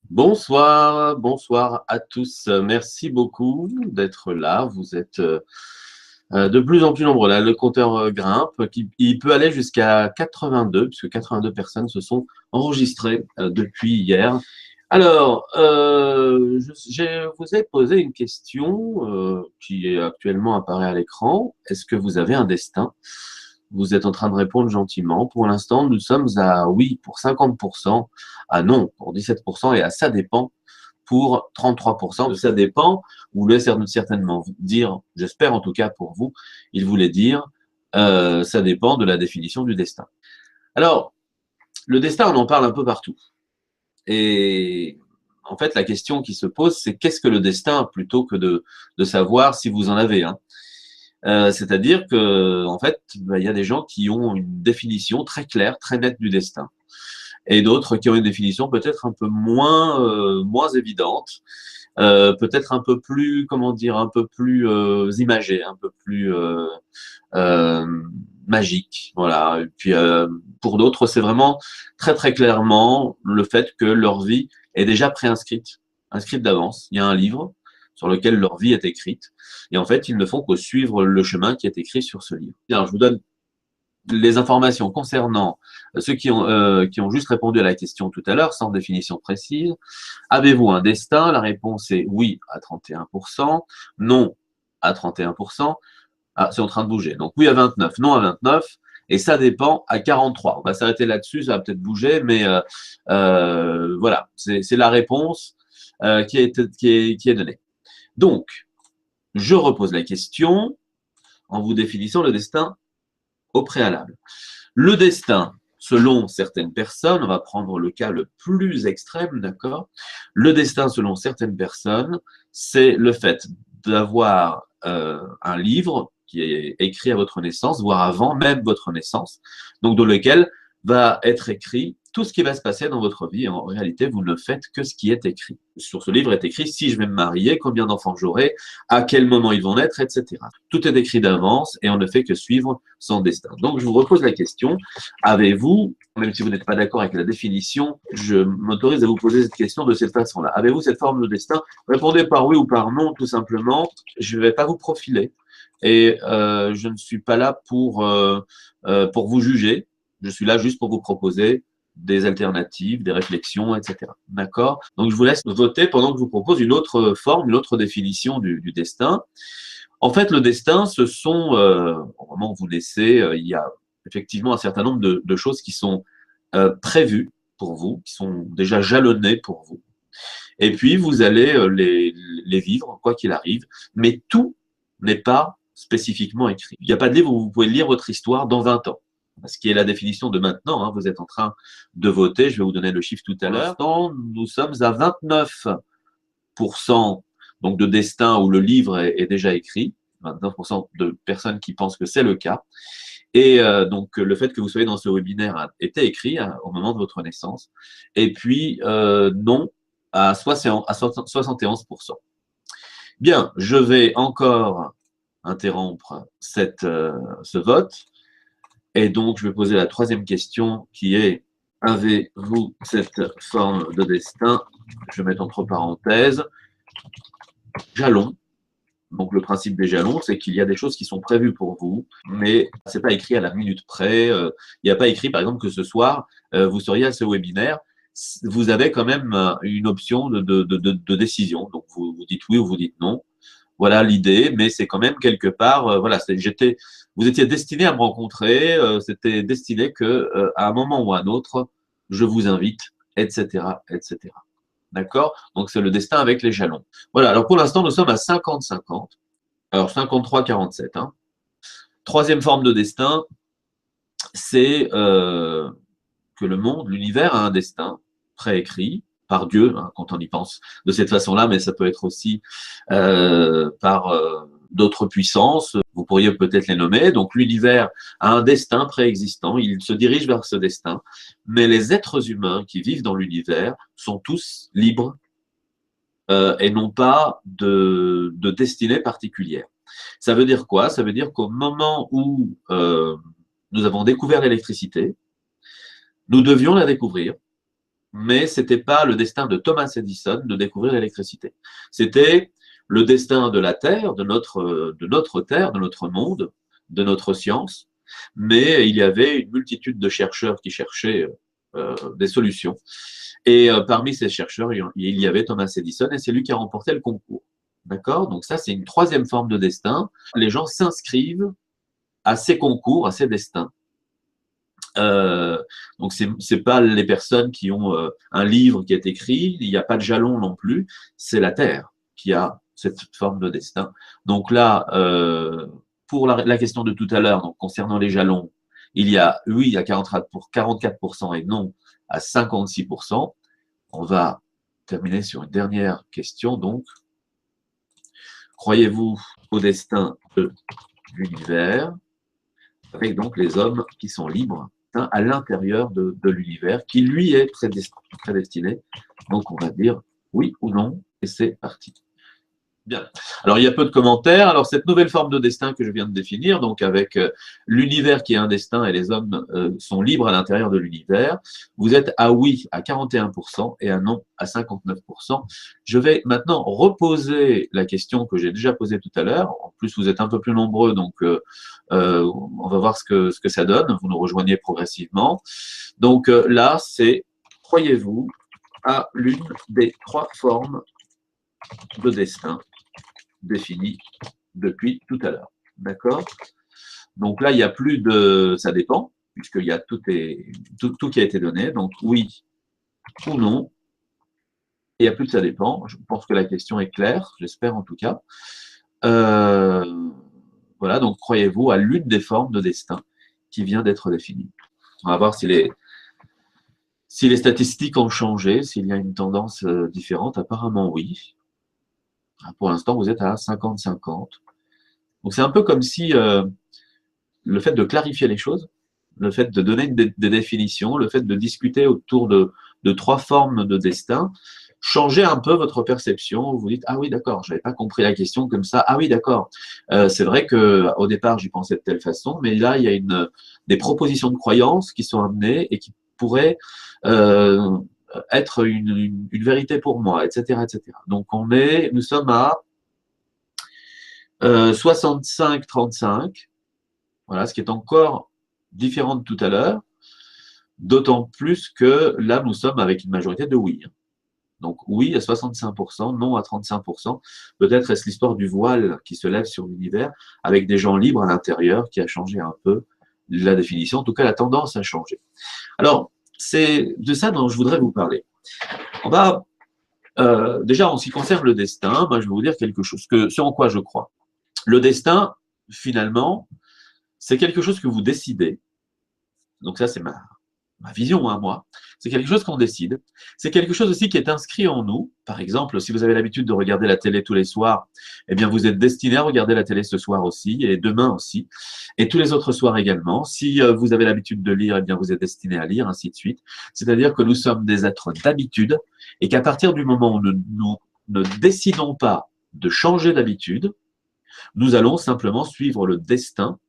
Bonsoir, bonsoir à tous. Merci beaucoup d'être là. Vous êtes de plus en plus nombreux. Là, le compteur grimpe. Il peut aller jusqu'à 82, puisque 82 personnes se sont enregistrées depuis hier. Alors, je vous ai posé une question qui actuellement apparaît à l'écran. Est-ce que vous avez un destin? Vous êtes en train de répondre gentiment. Pour l'instant, nous sommes à oui pour 50%, à non pour 17% et à ça dépend pour 33%. Ça dépend, vous voulez certainement dire, j'espère en tout cas pour vous, il voulait dire, ça dépend de la définition du destin. Alors, le destin, on en parle un peu partout. Et en fait, la question qui se pose, c'est qu'est-ce que le destin plutôt que de savoir si vous en avez un. C'est-à-dire que, en fait, il y a des gens qui ont une définition très claire, très nette du destin, et d'autres qui ont une définition peut-être un peu moins évidente, peut-être un peu plus, comment dire, un peu plus imagée, un peu plus euh, magique, voilà. Et puis pour d'autres, c'est vraiment très très clairement le fait que leur vie est déjà préinscrite, inscrite d'avance. Il y a un livre sur lequel leur vie est écrite. Et en fait, ils ne font que suivre le chemin qui est écrit sur ce livre. Alors, je vous donne les informations concernant ceux qui ont juste répondu à la question tout à l'heure, sans définition précise. Avez-vous un destin? La réponse est oui à 31%, non à 31%. Ah, c'est en train de bouger. Donc oui à 29, non à 29. Et ça dépend à 43. On va s'arrêter là-dessus, ça va peut-être bouger, mais voilà, c'est la réponse qui est donnée. Donc, je repose la question en vous définissant le destin au préalable. Le destin, selon certaines personnes, on va prendre le cas le plus extrême, d'accord? Le destin, selon certaines personnes, c'est le fait d'avoir un livre qui est écrit à votre naissance, voire avant même votre naissance, donc dans lequel va être écrit tout ce qui va se passer dans votre vie. En réalité, vous ne faites que ce qui est écrit. Sur ce livre est écrit si je vais me marier, combien d'enfants j'aurai, à quel moment ils vont naître, etc. Tout est écrit d'avance et on ne fait que suivre son destin. Donc, je vous repose la question. Avez-vous, même si vous n'êtes pas d'accord avec la définition, je m'autorise à vous poser cette question de cette façon-là. Avez-vous cette forme de destin? Répondez par oui ou par non, tout simplement. Je ne vais pas vous profiler et je ne suis pas là pour vous juger. Je suis là juste pour vous proposer des alternatives, des réflexions, etc. D'accord? Donc, je vous laisse voter pendant que je vous propose une autre forme, une autre définition du destin. En fait, le destin, ce sont, au moment où vous naissez, il y a effectivement un certain nombre de choses qui sont prévues pour vous, qui sont déjà jalonnées pour vous. Et puis, vous allez les vivre, quoi qu'il arrive, mais tout n'est pas spécifiquement écrit. Il n'y a pas de livre où vous pouvez lire votre histoire dans 20 ans. Ce qui est la définition de maintenant, hein, vous êtes en train de voter, je vais vous donner le chiffre tout à l'heure. Nous sommes à 29% donc de destin où le livre est déjà écrit, 29% de personnes qui pensent que c'est le cas. Et donc, le fait que vous soyez dans ce webinaire était écrit au moment de votre naissance. Et puis, non à 71%. Bien, je vais encore interrompre ce vote. Et donc, je vais poser la troisième question qui est: avez-vous cette forme de destin? Je vais mettre entre parenthèses jalons. Donc, le principe des jalons, c'est qu'il y a des choses qui sont prévues pour vous, mais c'est pas écrit à la minute près. Il n'y a pas écrit, par exemple, que ce soir, vous seriez à ce webinaire. Vous avez quand même une option de décision. Donc, vous dites oui ou vous dites non. Voilà l'idée, mais c'est quand même quelque part, voilà, vous étiez destiné à me rencontrer, c'était destiné que, à un moment ou à un autre, je vous invite, etc., etc. D'accord? Donc, c'est le destin avec les jalons. Voilà, alors pour l'instant, nous sommes à 50-50. Alors, 53-47. Hein. Troisième forme de destin, c'est que le monde, l'univers a un destin préécrit par Dieu, hein, quand on y pense de cette façon-là, mais ça peut être aussi par d'autres puissances, vous pourriez peut-être les nommer. Donc l'univers a un destin préexistant, il se dirige vers ce destin, mais les êtres humains qui vivent dans l'univers sont tous libres et non pas de destinée particulière. Ça veut dire quoi? Ça veut dire qu'au moment où nous avons découvert l'électricité, nous devions la découvrir, mais ce n'était pas le destin de Thomas Edison de découvrir l'électricité. C'était le destin de la Terre, de notre Terre, de notre monde, de notre science, mais il y avait une multitude de chercheurs qui cherchaient des solutions. Et parmi ces chercheurs, il y avait Thomas Edison, et c'est lui qui a remporté le concours. D'accord? Donc ça, c'est une troisième forme de destin. Les gens s'inscrivent à ces concours, à ces destins. Donc c'est pas les personnes qui ont un livre qui est écrit, il n'y a pas de jalon non plus, c'est la Terre qui a cette forme de destin. Donc là, pour la question de tout à l'heure, donc concernant les jalons, il y a oui à 44% et non à 56%. On va terminer sur une dernière question. Donc, croyez-vous au destin de l'univers, avec donc les hommes qui sont libres à l'intérieur de l'univers, qui lui est prédestiné. Donc, on va dire oui ou non, et c'est parti. Bien. Alors, il y a peu de commentaires. Alors, cette nouvelle forme de destin que je viens de définir, donc avec l'univers qui est un destin et les hommes sont libres à l'intérieur de l'univers, vous êtes à oui à 41% et à non à 59%. Je vais maintenant reposer la question que j'ai déjà posée tout à l'heure. En plus, vous êtes un peu plus nombreux, donc on va voir ce que ça donne. Vous nous rejoignez progressivement. Donc là, c'est croyez-vous à l'une des trois formes de destin défini depuis tout à l'heure. D'accord? Donc là, il n'y a plus de ça dépend, puisqu'il y a tout qui a été donné. Donc oui ou non. Et il n'y a plus de ça dépend. Je pense que la question est claire, j'espère en tout cas. Voilà, donc croyez-vous à l'une des formes de destin qui vient d'être définie. On va voir si les statistiques ont changé, s'il y a une tendance différente. Apparemment, oui. Pour l'instant, vous êtes à 50-50. Donc, c'est un peu comme si le fait de clarifier les choses, le fait de donner des définitions, le fait de discuter autour de trois formes de destin, changeait un peu votre perception. Vous dites, ah oui, d'accord, je n'avais pas compris la question comme ça. Ah oui, d'accord. C'est vrai qu'au départ, j'y pensais de telle façon, mais là, il y a des propositions de croyances qui sont amenées et qui pourraient être une vérité pour moi, etc., etc. Donc, nous sommes à 65-35. Voilà, ce qui est encore différent de tout à l'heure, d'autant plus que là, nous sommes avec une majorité de oui. Donc oui à 65%, non à 35%. Peut-être est-ce l'histoire du voile qui se lève sur l'univers avec des gens libres à l'intérieur qui a changé un peu la définition. En tout cas, la tendance a changé. Alors, c'est de ça dont je voudrais vous parler. On va, déjà, en ce qui concerne le destin, moi, je vais vous dire quelque chose, ce en quoi je crois. Le destin, finalement, c'est quelque chose que vous décidez. Donc ça, c'est ma vision, hein, moi. C'est quelque chose qu'on décide. C'est quelque chose aussi qui est inscrit en nous. Par exemple, si vous avez l'habitude de regarder la télé tous les soirs, eh bien, vous êtes destiné à regarder la télé ce soir aussi, et demain aussi, et tous les autres soirs également. Si vous avez l'habitude de lire, eh bien, vous êtes destiné à lire, ainsi de suite. C'est-à-dire que nous sommes des êtres d'habitude, et qu'à partir du moment où nous ne décidons pas de changer d'habitude, nous allons simplement suivre le destin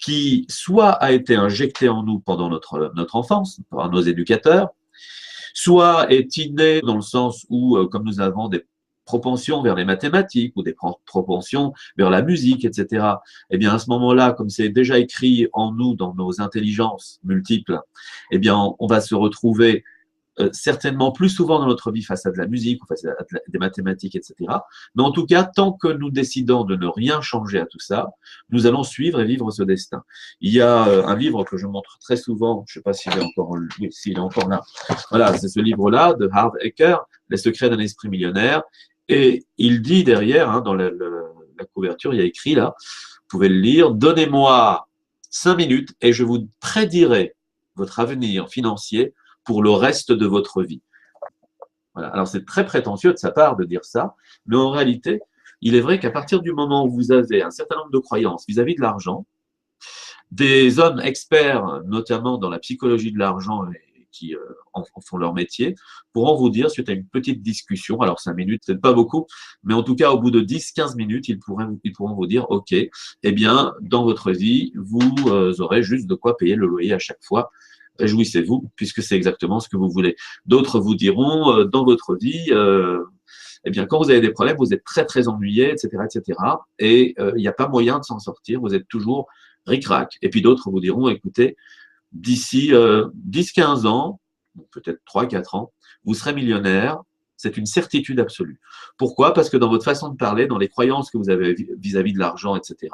qui soit a été injecté en nous pendant notre enfance par nos éducateurs, soit est inné dans le sens où, comme nous avons des propensions vers les mathématiques ou des propensions vers la musique, etc., eh bien, à ce moment-là, comme c'est déjà écrit en nous, dans nos intelligences multiples, eh bien, on va se retrouver certainement plus souvent dans notre vie face à de la musique ou face à des mathématiques, etc. Mais en tout cas, tant que nous décidons de ne rien changer à tout ça, nous allons suivre et vivre ce destin. Il y a un livre que je montre très souvent, je ne sais pas s'il est encore, oui, s'il est encore là. Voilà, c'est ce livre-là de Howard Ecker, Les secrets d'un esprit millionnaire. Et il dit derrière, hein, dans la couverture, il y a écrit là, vous pouvez le lire, donnez-moi 5 minutes et je vous prédirai votre avenir financier pour le reste de votre vie. Voilà. Alors, c'est très prétentieux de sa part de dire ça, mais en réalité, il est vrai qu'à partir du moment où vous avez un certain nombre de croyances vis-à-vis de l'argent, des hommes experts, notamment dans la psychologie de l'argent, qui en font leur métier, pourront vous dire, suite à une petite discussion, alors 5 minutes, c'est pas beaucoup, mais en tout cas, au bout de 10-15 minutes, ils pourront vous dire, OK, eh bien, dans votre vie, vous aurez juste de quoi payer le loyer à chaque fois. Réjouissez-vous, puisque c'est exactement ce que vous voulez. D'autres vous diront, dans votre vie, eh bien, quand vous avez des problèmes, vous êtes très, très ennuyé, etc., etc., et il n'y a pas moyen de s'en sortir, vous êtes toujours ric-rac. Et puis d'autres vous diront, écoutez, d'ici 10-15 ans, peut-être 3-4 ans, vous serez millionnaire, c'est une certitude absolue. Pourquoi? Parce que dans votre façon de parler, dans les croyances que vous avez vis-à-vis de l'argent, etc.,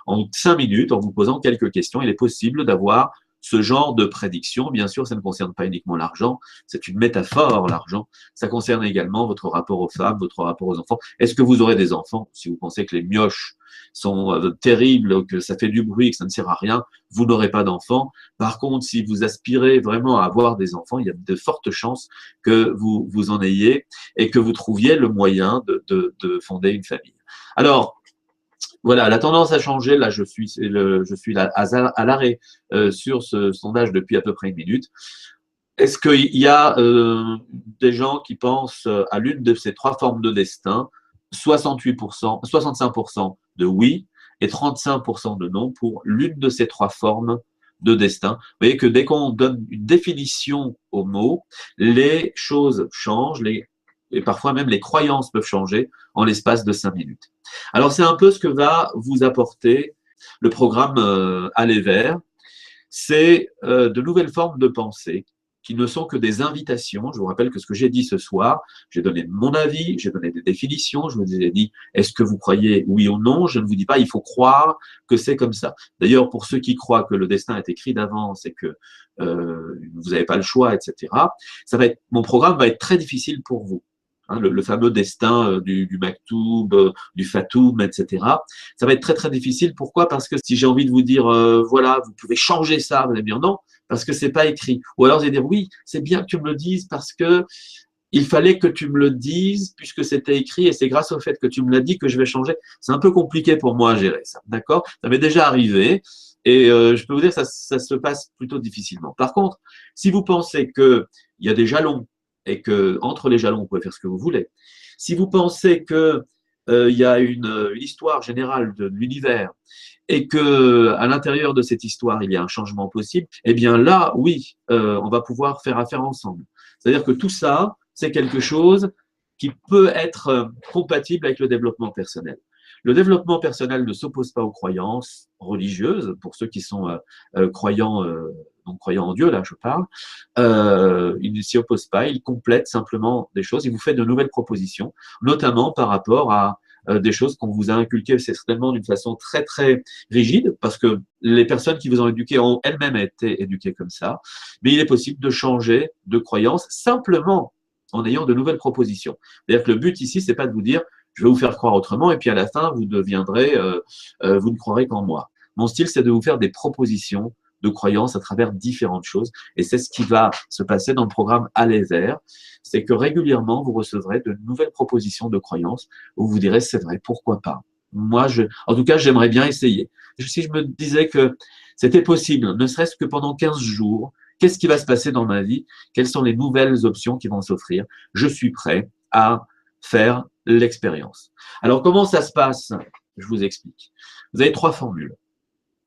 en 5 minutes, en vous posant quelques questions, il est possible d'avoir ce genre de prédiction. Bien sûr, ça ne concerne pas uniquement l'argent, c'est une métaphore, l'argent. Ça concerne également votre rapport aux femmes, votre rapport aux enfants. Est-ce que vous aurez des enfants? Si vous pensez que les mioches sont terribles, que ça fait du bruit, que ça ne sert à rien, vous n'aurez pas d'enfants. Par contre, si vous aspirez vraiment à avoir des enfants, il y a de fortes chances que vous en ayez et que vous trouviez le moyen de fonder une famille. Alors, voilà, la tendance a changé. Là, je suis là à l'arrêt sur ce sondage depuis à peu près 1 minute. Est-ce qu'il y a des gens qui pensent à l'une de ces 3 formes de destin? 68%, 65% de oui et 35% de non pour l'une de ces 3 formes de destin. Vous voyez que dès qu'on donne une définition au mot, les choses changent, et parfois même les croyances peuvent changer en l'espace de 5 minutes. Alors, c'est un peu ce que va vous apporter le programme Aller vers. C'est de nouvelles formes de pensée qui ne sont que des invitations. Je vous rappelle que ce que j'ai dit ce soir, j'ai donné mon avis, j'ai donné des définitions, je vous ai dit est-ce que vous croyez oui ou non? Je ne vous dis pas il faut croire que c'est comme ça. D'ailleurs, pour ceux qui croient que le destin est écrit d'avance et que vous n'avez pas le choix, etc., mon programme va être très difficile pour vous. Hein, le fameux destin du Maktoub, du Fatoum, etc. Ça va être très, très difficile. Pourquoi? Parce que si j'ai envie de vous dire, voilà, vous pouvez changer ça, vous allez me dire non, parce que c'est pas écrit. Ou alors, vous allez dire, oui, c'est bien que tu me le dises parce que il fallait que tu me le dises puisque c'était écrit et c'est grâce au fait que tu me l'as dit que je vais changer. C'est un peu compliqué pour moi à gérer ça, d'accord? Ça m'est déjà arrivé et je peux vous dire que ça se passe plutôt difficilement. Par contre, si vous pensez qu'il y a des jalons et que entre les jalons, vous pouvez faire ce que vous voulez, si vous pensez que il y a une histoire générale de l'univers et que à l'intérieur de cette histoire, il y a un changement possible, eh bien là, oui, on va pouvoir faire affaire ensemble. C'est-à-dire que tout ça, c'est quelque chose qui peut être compatible avec le développement personnel. Le développement personnel ne s'oppose pas aux croyances religieuses, pour ceux qui sont croyants, donc croyants en Dieu, là je parle, il ne s'y oppose pas, il complète simplement des choses, il vous fait de nouvelles propositions, notamment par rapport à des choses qu'on vous a inculquées certainement d'une façon très très rigide, parce que les personnes qui vous ont éduqué ont elles-mêmes été éduquées comme ça, mais il est possible de changer de croyance simplement en ayant de nouvelles propositions. C'est-à-dire que le but ici, c'est pas de vous dire je vais vous faire croire autrement et puis à la fin, vous deviendrez, vous ne croirez qu'en moi. Mon style, c'est de vous faire des propositions de croyances à travers différentes choses. Et c'est ce qui va se passer dans le programme Aller vers. C'est que régulièrement, vous recevrez de nouvelles propositions de croyances où vous direz, c'est vrai, pourquoi pas? Moi, en tout cas, j'aimerais bien essayer. Si je me disais que c'était possible, ne serait-ce que pendant 15 jours, qu'est-ce qui va se passer dans ma vie? Quelles sont les nouvelles options qui vont s'offrir? Je suis prêt à faire l'expérience. Alors, comment ça se passe? Je vous explique. Vous avez 3 formules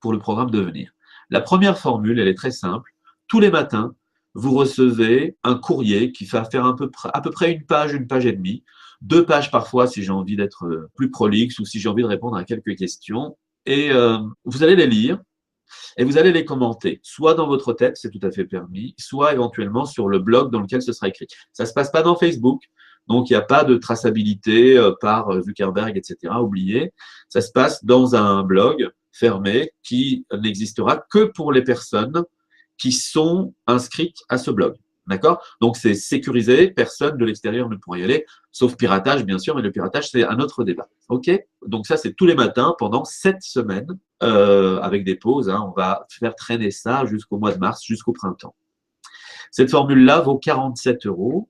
pour le programme Devenir. La première formule, elle est très simple. Tous les matins, vous recevez un courrier qui va faire à peu près une page et demie, 2 pages parfois si j'ai envie d'être plus prolixe ou si j'ai envie de répondre à quelques questions. Et vous allez les lire et vous allez les commenter, soit dans votre tête, c'est tout à fait permis, soit éventuellement sur le blog dans lequel ce sera écrit. Ça ne se passe pas dans Facebook, donc il n'y a pas de traçabilité par Zuckerberg, etc. Oubliez, ça se passe dans un blog fermé qui n'existera que pour les personnes qui sont inscrites à ce blog. D'accord? Donc c'est sécurisé, personne de l'extérieur ne pourra y aller, sauf piratage bien sûr, mais le piratage c'est un autre débat. Ok? Donc ça c'est tous les matins pendant 7 semaines, avec des pauses. Hein, on va faire traîner ça jusqu'au mois de mars, jusqu'au printemps. Cette formule-là vaut 47 €.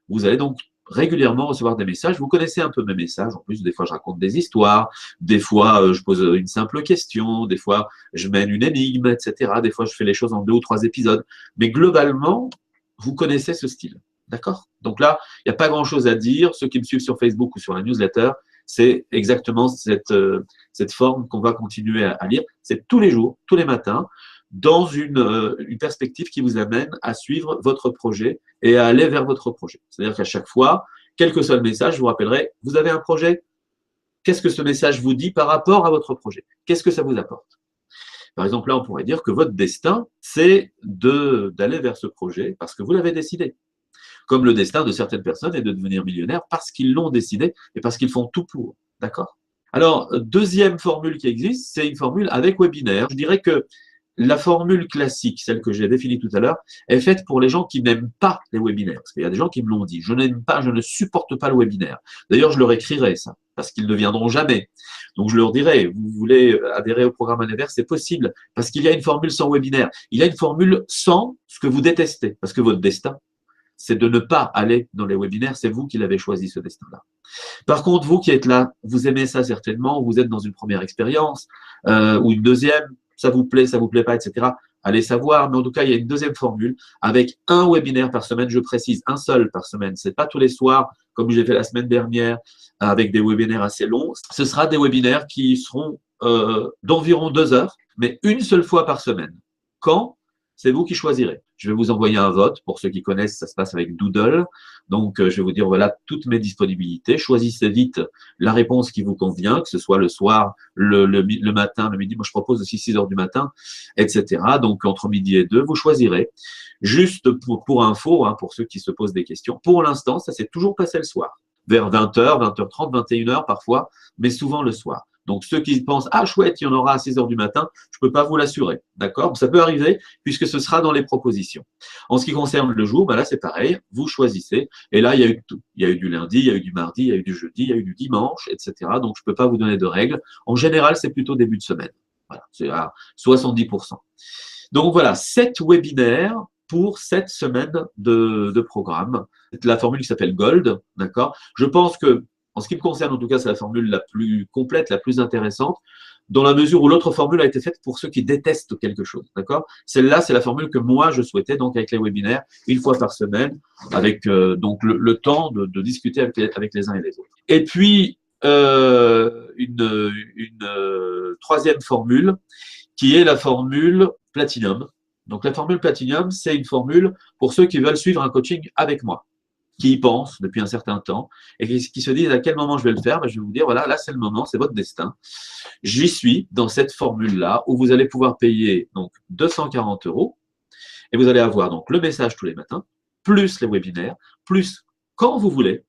Vous allez donc régulièrement recevoir des messages. Vous connaissez un peu mes messages. En plus, des fois, je raconte des histoires. Des fois, je pose une simple question. Des fois, je mène une énigme, etc. Des fois, je fais les choses en 2 ou 3 épisodes. Mais globalement, vous connaissez ce style. D'accord? Donc là, il n'y a pas grand-chose à dire. Ceux qui me suivent sur Facebook ou sur la newsletter, c'est exactement cette forme qu'on va continuer à lire. C'est tous les jours, tous les matins, dans une perspective qui vous amène à suivre votre projet et à aller vers votre projet. C'est-à-dire qu'à chaque fois, quel que soit le message, je vous rappellerai, vous avez un projet, qu'est-ce que ce message vous dit par rapport à votre projet? Qu'est-ce que ça vous apporte? Par exemple, là, on pourrait dire que votre destin, c'est d'aller vers ce projet parce que vous l'avez décidé. Comme le destin de certaines personnes est de devenir millionnaire parce qu'ils l'ont décidé et parce qu'ils font tout pour. D'accord? Alors, deuxième formule qui existe, c'est une formule avec webinaire. Je dirais que la formule classique, celle que j'ai définie tout à l'heure, est faite pour les gens qui n'aiment pas les webinaires. Parce qu'il y a des gens qui me l'ont dit. Je n'aime pas, je ne supporte pas le webinaire. D'ailleurs, je leur écrirai ça, parce qu'ils ne viendront jamais. Donc, je leur dirai, vous voulez adhérer au programme Anniversaire, c'est possible, parce qu'il y a une formule sans webinaire. Il y a une formule sans ce que vous détestez, parce que votre destin, c'est de ne pas aller dans les webinaires, c'est vous qui l'avez choisi, ce destin-là. Par contre, vous qui êtes là, vous aimez ça certainement, vous êtes dans une première expérience ou une deuxième, ça vous plaît pas, etc. Allez savoir, mais en tout cas, il y a une deuxième formule avec un webinaire par semaine, je précise, un seul par semaine. C'est pas tous les soirs, comme j'ai fait la semaine dernière, avec des webinaires assez longs. Ce sera des webinaires qui seront d'environ 2 heures, mais une seule fois par semaine. Quand? C'est vous qui choisirez. Je vais vous envoyer un vote. Pour ceux qui connaissent, ça se passe avec Doodle. Donc, je vais vous dire, voilà, toutes mes disponibilités. Choisissez vite la réponse qui vous convient, que ce soit le soir, le matin, le midi. Moi, je propose aussi 6 heures du matin, etc. Donc, entre midi et 2, vous choisirez. Juste pour info, hein, pour ceux qui se posent des questions, pour l'instant, ça s'est toujours passé le soir. Vers 20h, 20h30, 21h parfois, mais souvent le soir. Donc, ceux qui pensent, ah, chouette, il y en aura à 6 heures du matin, je ne peux pas vous l'assurer. D'accord? Ça peut arriver puisque ce sera dans les propositions. En ce qui concerne le jour, ben là, c'est pareil. Vous choisissez. Et là, il y a eu tout. Il y a eu du lundi, il y a eu du mardi, il y a eu du jeudi, il y a eu du dimanche, etc. Donc, je ne peux pas vous donner de règles. En général, c'est plutôt début de semaine. Voilà. C'est à 70%. Donc, voilà, 7 webinaires pour 7 semaines de programme. C'est la formule qui s'appelle Gold. D'accord? Je pense que, en ce qui me concerne, en tout cas, c'est la formule la plus complète, la plus intéressante, dans la mesure où l'autre formule a été faite pour ceux qui détestent quelque chose. D'accord? Celle-là, c'est la formule que moi, je souhaitais, donc avec les webinaires, une fois par semaine, avec donc le temps de discuter avec les uns et les autres. Et puis, une troisième formule, qui est la formule Platinum. Donc, la formule Platinum, c'est une formule pour ceux qui veulent suivre un coaching avec moi, qui y pensent depuis un certain temps et qui se disent à quel moment je vais le faire. Ben, je vais vous dire, voilà, là, c'est le moment, c'est votre destin. J'y suis dans cette formule-là où vous allez pouvoir payer donc 240 € et vous allez avoir donc le message tous les matins, plus les webinaires, plus quand vous voulez.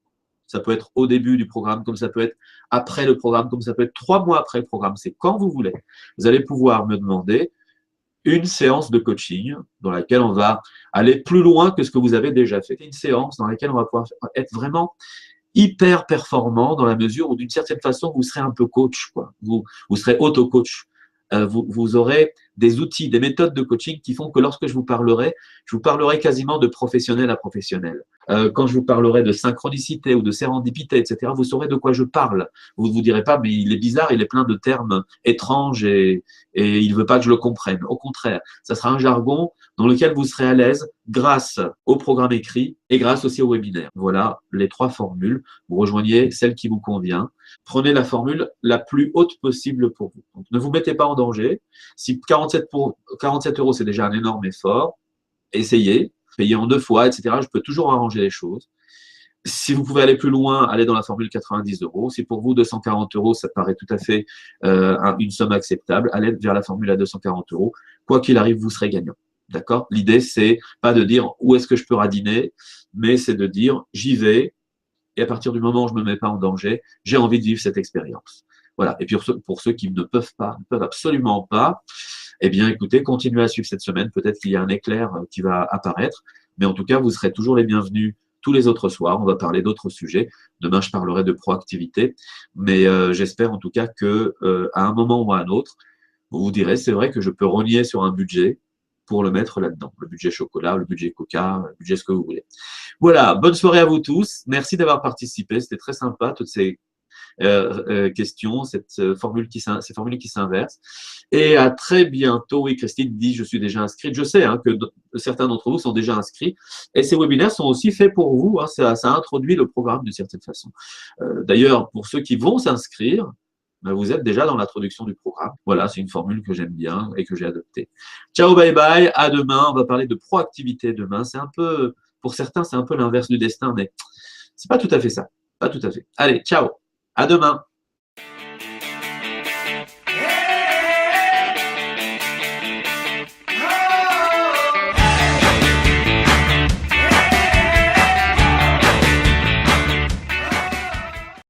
Ça peut être au début du programme, comme ça peut être après le programme, comme ça peut être 3 mois après le programme. C'est quand vous voulez. Vous allez pouvoir me demander une séance de coaching dans laquelle on va aller plus loin que ce que vous avez déjà fait. Une séance dans laquelle on va pouvoir être vraiment hyper performant dans la mesure où d'une certaine façon, vous serez un peu coach, quoi. Vous serez auto-coach. Vous aurez des outils, des méthodes de coaching qui font que lorsque je vous parlerai quasiment de professionnel à professionnel. Quand je vous parlerai de synchronicité ou de sérendipité, etc., vous saurez de quoi je parle. Vous ne vous direz pas, mais il est bizarre, il est plein de termes étranges et il ne veut pas que je le comprenne. Au contraire, ça sera un jargon dans lequel vous serez à l'aise grâce au programme écrit et grâce aussi au webinaire. Voilà les 3 formules. Vous rejoignez celle qui vous convient. Prenez la formule la plus haute possible pour vous. Donc, ne vous mettez pas en danger. Si 47 € c'est déjà un énorme effort, essayez, payez en 2 fois, etc. Je peux toujours arranger les choses. Si vous pouvez aller plus loin, allez dans la formule 90 €. Si pour vous 240 €, ça paraît tout à fait une somme acceptable, allez vers la formule à 240 €. Quoi qu'il arrive, vous serez gagnant. D'accord? L'idée, c'est pas de dire où est-ce que je peux radiner, mais c'est de dire j'y vais et à partir du moment où je ne me mets pas en danger, j'ai envie de vivre cette expérience. Voilà. Et puis pour ceux qui ne peuvent pas, ne peuvent absolument pas, eh bien, écoutez, continuez à suivre cette semaine. Peut-être qu'il y a un éclair qui va apparaître, mais en tout cas, vous serez toujours les bienvenus tous les autres soirs. On va parler d'autres sujets. Demain, je parlerai de proactivité, mais j'espère en tout cas que à un moment ou à un autre, vous vous direz, c'est vrai que je peux rogner sur un budget pour le mettre là-dedans. Le budget chocolat, le budget coca, le budget ce que vous voulez. Voilà, bonne soirée à vous tous. Merci d'avoir participé. C'était très sympa, toutes ces questions, ces formules qui s'inversent. Et à très bientôt. Oui, Christine dit, je suis déjà inscrite. Je sais hein, que certains d'entre vous sont déjà inscrits. Et ces webinaires sont aussi faits pour vous. Hein, ça introduit le programme d'une certaine façon. D'ailleurs, pour ceux qui vont s'inscrire, ben, vous êtes déjà dans l'introduction du programme. Voilà, c'est une formule que j'aime bien et que j'ai adoptée. Ciao, bye bye. À demain. On va parler de proactivité demain. C'est un peu, pour certains, c'est un peu l'inverse du destin, mais c'est pas tout à fait ça. Pas tout à fait. Allez, ciao. À demain.